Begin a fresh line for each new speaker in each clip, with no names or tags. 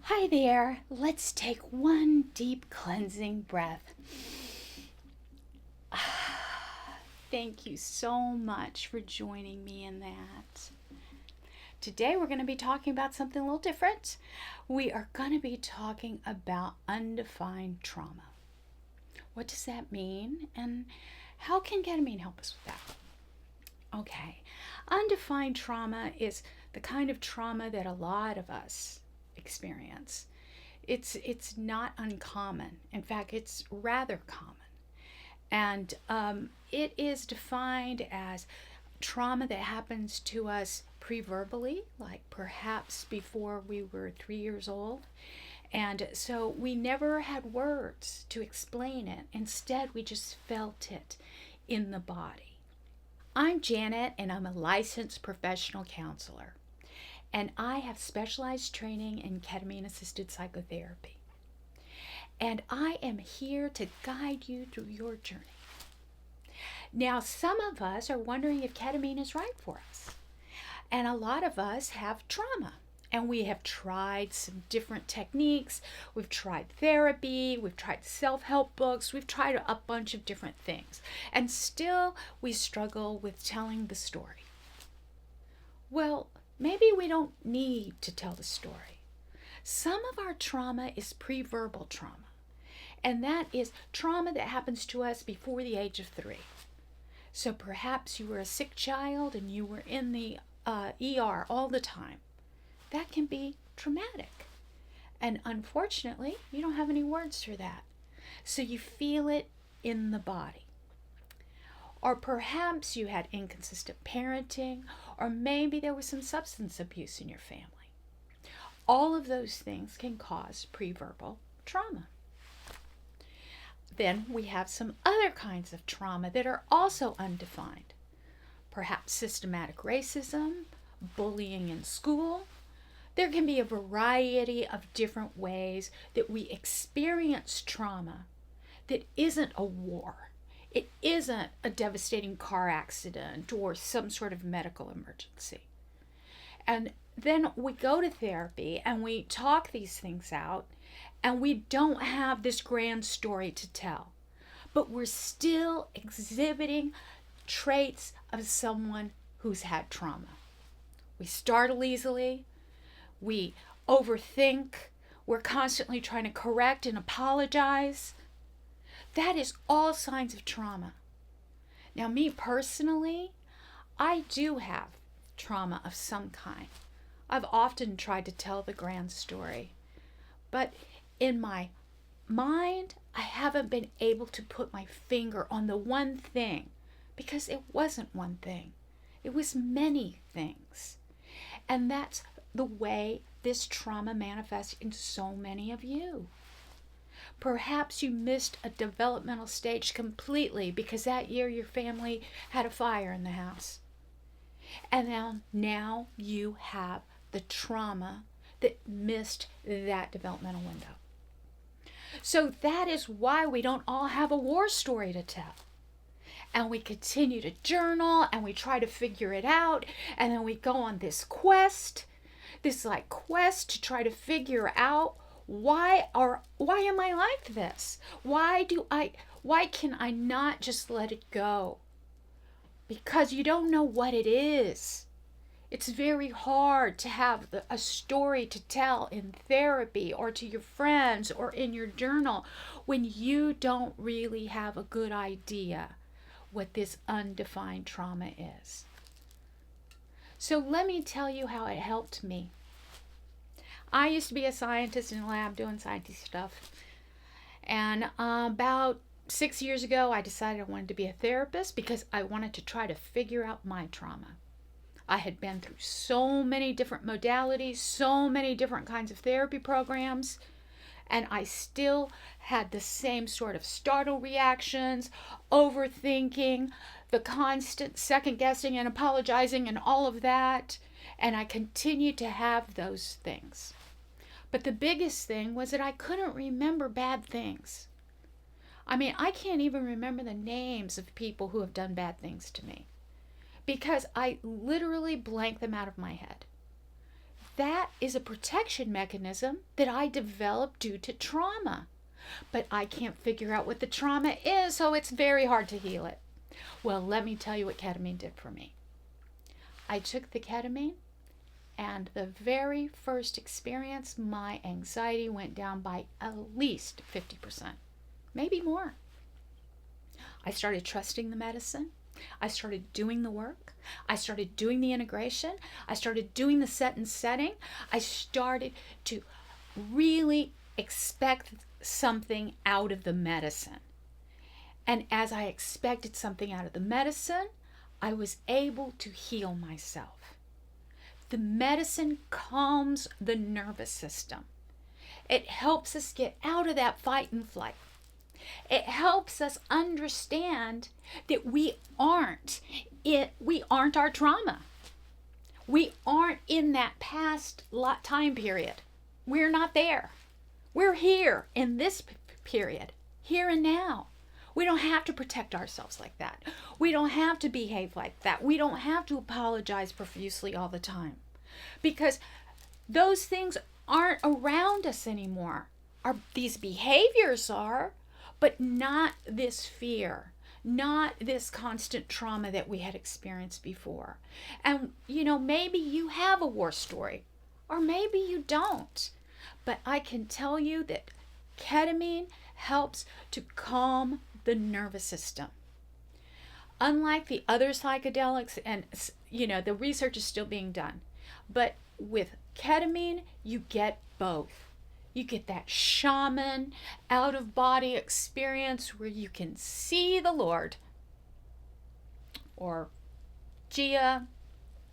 Hi there. Let's take one deep cleansing breath. Thank you so much for joining me in that. Today we're going to be talking about something a little different. We are going to be talking about undefined trauma. What does that mean, and how can ketamine help us with that? Okay, undefined trauma is the kind of trauma that a lot of us experience. It's not uncommon. In fact, it's rather common. And it is defined as trauma that happens to us pre-verbally, like perhaps before we were 3 years old. And so we never had words to explain it. Instead, we just felt it in the body. I'm Janet, and I'm a licensed professional counselor. And I have specialized training in ketamine assisted psychotherapy. And I am here to guide you through your journey. Now, some of us are wondering if ketamine is right for us. And a lot of us have trauma. And we have tried some different techniques. We've tried therapy. We've tried self-help books. We've tried a bunch of different things. And still, we struggle with telling the story. Well, maybe we don't need to tell the story. Some of our trauma is pre-verbal trauma. And that is trauma that happens to us before the age of 3. So perhaps you were a sick child and you were in the ER all the time. That can be traumatic. And unfortunately, you don't have any words for that. So you feel it in the body. Or perhaps you had inconsistent parenting, or maybe there was some substance abuse in your family. All of those things can cause pre-verbal trauma. Then we have some other kinds of trauma that are also undefined. Perhaps systematic racism, bullying in school. There can be a variety of different ways that we experience trauma that isn't a war. It isn't a devastating car accident or some sort of medical emergency. And then we go to therapy and we talk these things out, and we don't have this grand story to tell, but we're still exhibiting traits of someone who's had trauma. We startle easily, we overthink, we're constantly trying to correct and apologize. That is all signs of trauma. Now, me personally, I do have trauma of some kind. I've often tried to tell the grand story, but in my mind, I haven't been able to put my finger on the one thing, because it wasn't one thing. It was many things. And that's the way this trauma manifests in so many of you. Perhaps you missed a developmental stage completely because that year your family had a fire in the house. And now you have the trauma that missed that developmental window. So that is why we don't all have a war story to tell. And we continue to journal and we try to figure it out. And then we go on this quest to try to figure out why am I like this? Why can I not just let it go? Because you don't know what it is. It's very hard to have a story to tell in therapy or to your friends or in your journal when you don't really have a good idea what this undefined trauma is. So let me tell you how it helped me. I used to be a scientist in a lab doing science stuff. And about 6 years ago, I decided I wanted to be a therapist because I wanted to try to figure out my trauma. I had been through so many different modalities, so many different kinds of therapy programs, and I still had the same sort of startle reactions, overthinking, the constant second guessing and apologizing and all of that, and I continued to have those things. But the biggest thing was that I couldn't remember bad things. I mean, I can't even remember the names of people who have done bad things to me, because I literally blank them out of my head. that is a protection mechanism that I developed due to trauma. But I can't figure out what the trauma is, so it's very hard to heal it. Well, let me tell you what ketamine did for me. I took the ketamine, and the very first experience, my anxiety went down by at least 50%, maybe more. I started trusting the medicine. I started doing the work. I started doing the integration. I started doing the set and setting. I started to really expect something out of the medicine. And as I expected something out of the medicine, I was able to heal myself. The medicine calms the nervous system. It helps us get out of that fight and flight. It helps us understand that we aren't our trauma. We aren't in that past time period. We're not there. We're here in this period, here and now. We don't have to protect ourselves like that. We don't have to behave like that. We don't have to apologize profusely all the time, because those things aren't around us anymore. These behaviors are, but not this fear, not this constant trauma that we had experienced before. And, maybe you have a war story, or maybe you don't. But I can tell you that ketamine helps to calm the nervous system. Unlike the other psychedelics, and the research is still being done, but with ketamine, you get both. You get that shaman out-of-body experience where you can see the Lord, or Gia,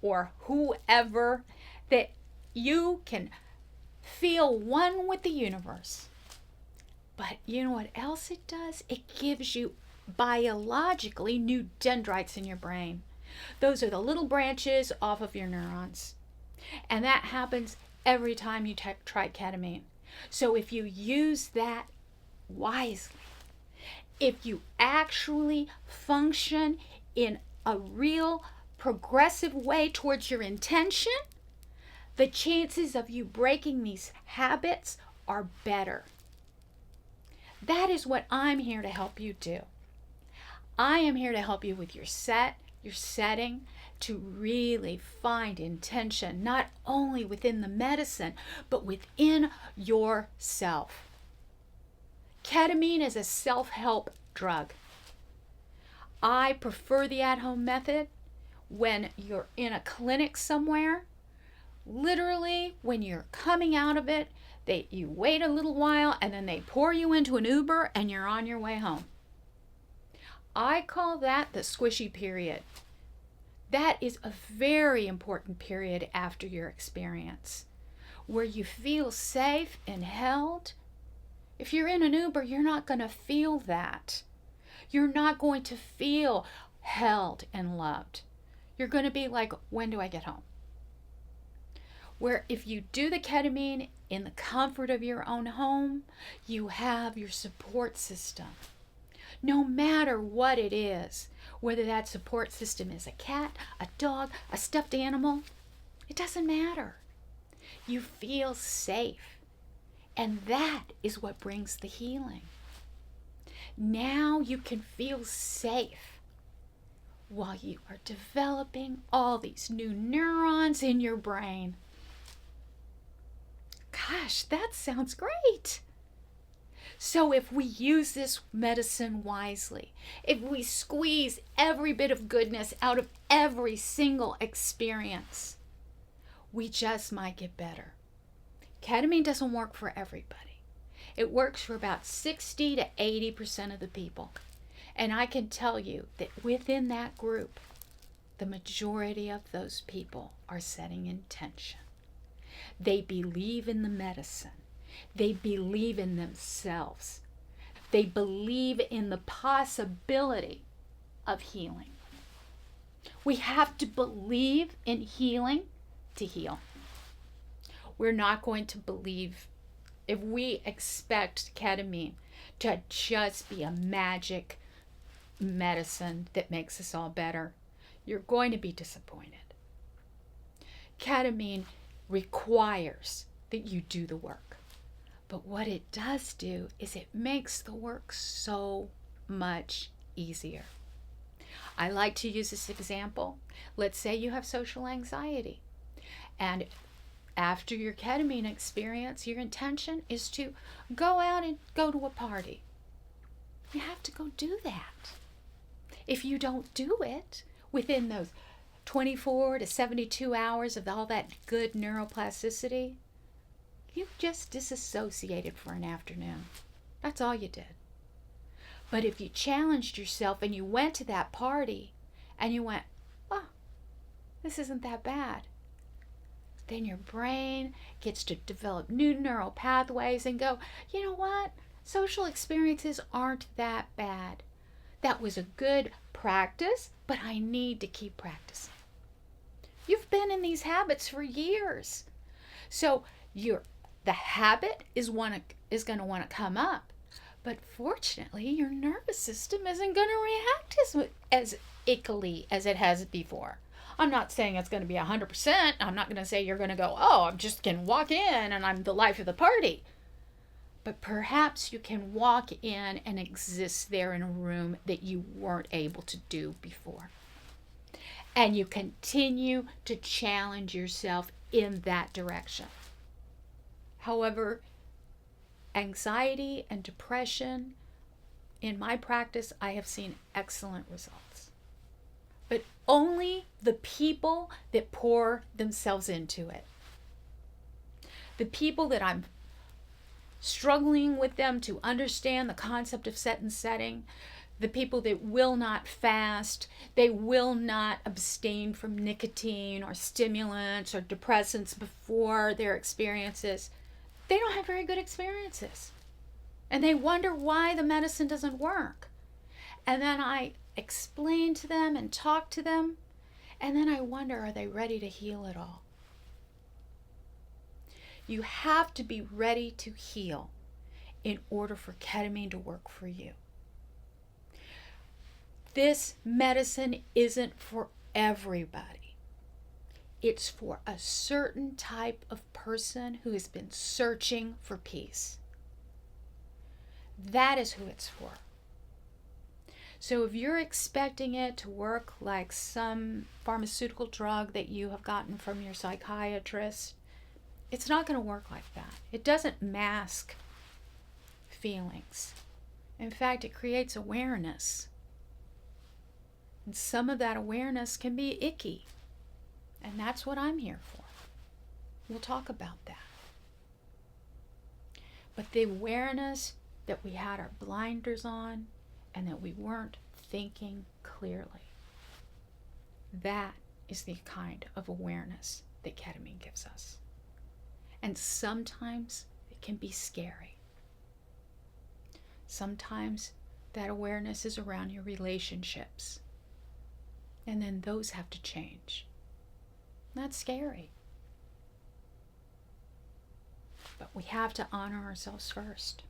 or whoever, that you can feel one with the universe. But you know what else it does? It gives you biologically new dendrites in your brain. Those are the little branches off of your neurons. And that happens every time you try ketamine. So if you use that wisely, if you actually function in a real progressive way towards your intention, the chances of you breaking these habits are better. That is what I'm here to help you do. I am here to help you with your setting, to really find intention, not only within the medicine, but within yourself. Ketamine is a self-help drug. I prefer the at-home method when you're in a clinic somewhere. Literally, when you're coming out of it, you wait a little while and then they pour you into an Uber and you're on your way home. I call that the squishy period. That is a very important period after your experience, where you feel safe and held. If you're in an Uber, you're not going to feel that. You're not going to feel held and loved. You're going to be like, when do I get home? Where if you do the ketamine in the comfort of your own home, you have your support system. No matter what it is, whether that support system is a cat, a dog, a stuffed animal, it doesn't matter. You feel safe. And that is what brings the healing. Now you can feel safe while you are developing all these new neurons in your brain. Gosh, that sounds great. So if we use this medicine wisely, if we squeeze every bit of goodness out of every single experience, we just might get better. Ketamine doesn't work for everybody. It works for about 60 to 80% of the people. And I can tell you that within that group, the majority of those people are setting intention. They believe in the medicine. They believe in themselves. They believe in the possibility of healing. We have to believe in healing to heal. We're not going to believe, if we expect ketamine to just be a magic medicine that makes us all better, you're going to be disappointed. Ketamine requires that you do the work. But what it does do is it makes the work so much easier. I like to use this example. Let's say you have social anxiety, and after your ketamine experience, your intention is to go out and go to a party. You have to go do that. If you don't do it within those 24 to 72 hours of all that good neuroplasticity, you just disassociated for an afternoon. That's all you did. But if you challenged yourself and you went to that party and you went, oh, this isn't that bad, then your brain gets to develop new neural pathways and go, you know what? Social experiences aren't that bad. That was a good practice, but I need to keep practicing. You've been in these habits for years. So the habit is going to want to come up. But fortunately, your nervous system isn't going to react as ickily as it has before. I'm not saying it's going to be 100%. I'm not going to say you're going to go, oh, I'm just going to walk in and I'm the life of the party. But perhaps you can walk in and exist there in a room that you weren't able to do before. And you continue to challenge yourself in that direction. However, anxiety and depression, in my practice, I have seen excellent results. But only the people that pour themselves into it. The people that I'm struggling with them to understand the concept of set and setting, the people that will not fast, they will not abstain from nicotine or stimulants or depressants before their experiences, they don't have very good experiences. And they wonder why the medicine doesn't work. And then I explain to them and talk to them, and then I wonder, are they ready to heal at all? You have to be ready to heal in order for ketamine to work for you. This medicine isn't for everybody. It's for a certain type of person who has been searching for peace. That is who it's for. So if you're expecting it to work like some pharmaceutical drug that you have gotten from your psychiatrist, it's not going to work like that. It doesn't mask feelings. In fact, it creates awareness. And some of that awareness can be icky. And that's what I'm here for. We'll talk about that. But the awareness that we had our blinders on and that we weren't thinking clearly, that is the kind of awareness that ketamine gives us. And sometimes it can be scary. Sometimes that awareness is around your relationships. And then those have to change. That's scary. But we have to honor ourselves first.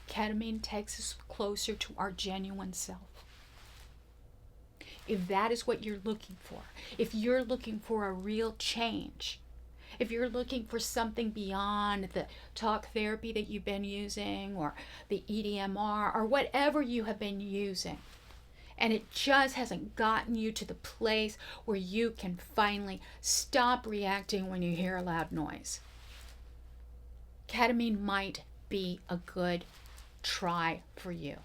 Ketamine takes us closer to our genuine self. If that is what you're looking for, if you're looking for a real change, if you're looking for something beyond the talk therapy that you've been using or the EDMR or whatever you have been using, and it just hasn't gotten you to the place where you can finally stop reacting when you hear a loud noise, ketamine might be a good try for you.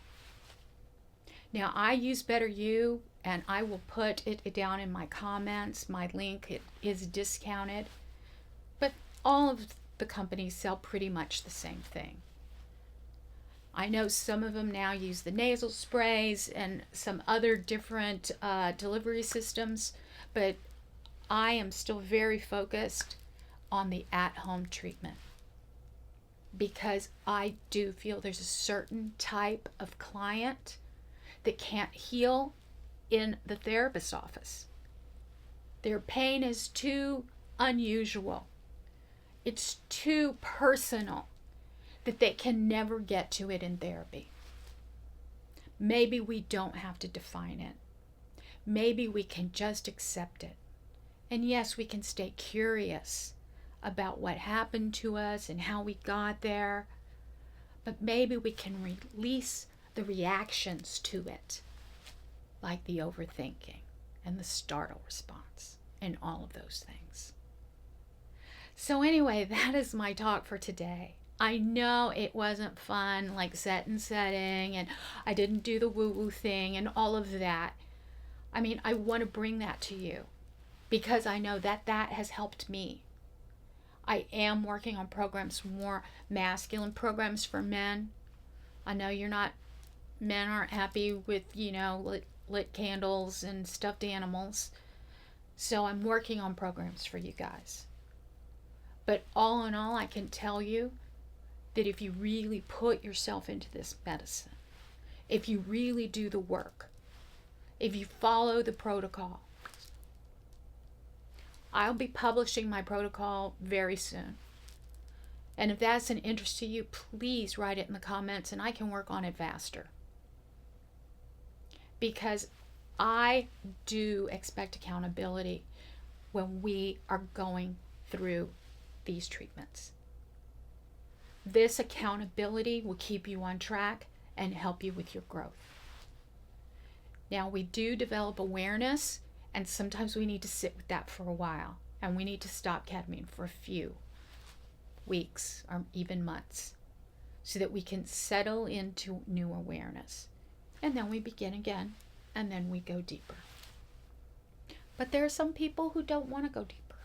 Now, I use Better You, and I will put it down in my comments. My link, it is discounted. But all of the companies sell pretty much the same thing. I know some of them now use the nasal sprays and some other different delivery systems, but I am still very focused on the at-home treatment because I do feel there's a certain type of client that can't heal in the therapist's office. Their pain is too unusual. It's too personal that they can never get to it in therapy. Maybe we don't have to define it. Maybe we can just accept it And yes, we can stay curious about what happened to us and how we got there, but maybe we can release the reactions to it, like the overthinking and the startle response and all of those things. So anyway, that is my talk for today. I know it wasn't fun, like set and setting, and I didn't do the woo-woo thing and all of that. I mean, I want to bring that to you because I know that that has helped me. I am working on programs, more masculine programs for men. I know men aren't happy with, lit candles and stuffed animals. So I'm working on programs for you guys. But all in all, I can tell you that if you really put yourself into this medicine, if you really do the work, if you follow the protocol, I'll be publishing my protocol very soon. And if that's an interest to you, please write it in the comments and I can work on it faster. Because I do expect accountability when we are going through these treatments. This accountability will keep you on track and help you with your growth. Now, we do develop awareness, and sometimes we need to sit with that for a while, and we need to stop ketamine for a few weeks or even months so that we can settle into new awareness. And then we begin again, and then we go deeper. But there are some people who don't want to go deeper,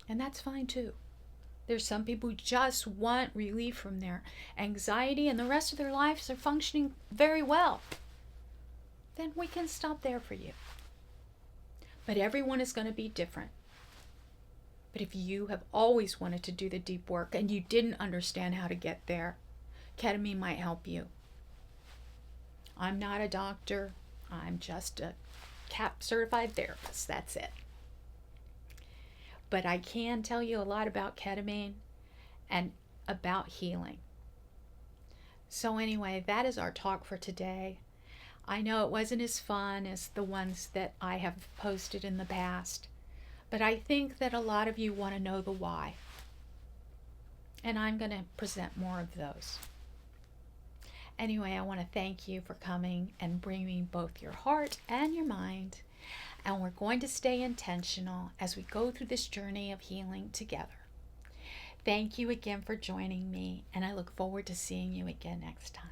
and that's fine too. There's some people who just want relief from their anxiety and the rest of their lives are functioning very well. Then we can stop there for you. But everyone is going to be different. But if you have always wanted to do the deep work and you didn't understand how to get there, ketamine might help you. I'm not a doctor. I'm just a CAP certified therapist. That's it. But I can tell you a lot about ketamine and about healing. So anyway, that is our talk for today. I know it wasn't as fun as the ones that I have posted in the past, but I think that a lot of you want to know the why. And I'm going to present more of those. Anyway, I want to thank you for coming and bringing both your heart and your mind. And we're going to stay intentional as we go through this journey of healing together. Thank you again for joining me, and I look forward to seeing you again next time.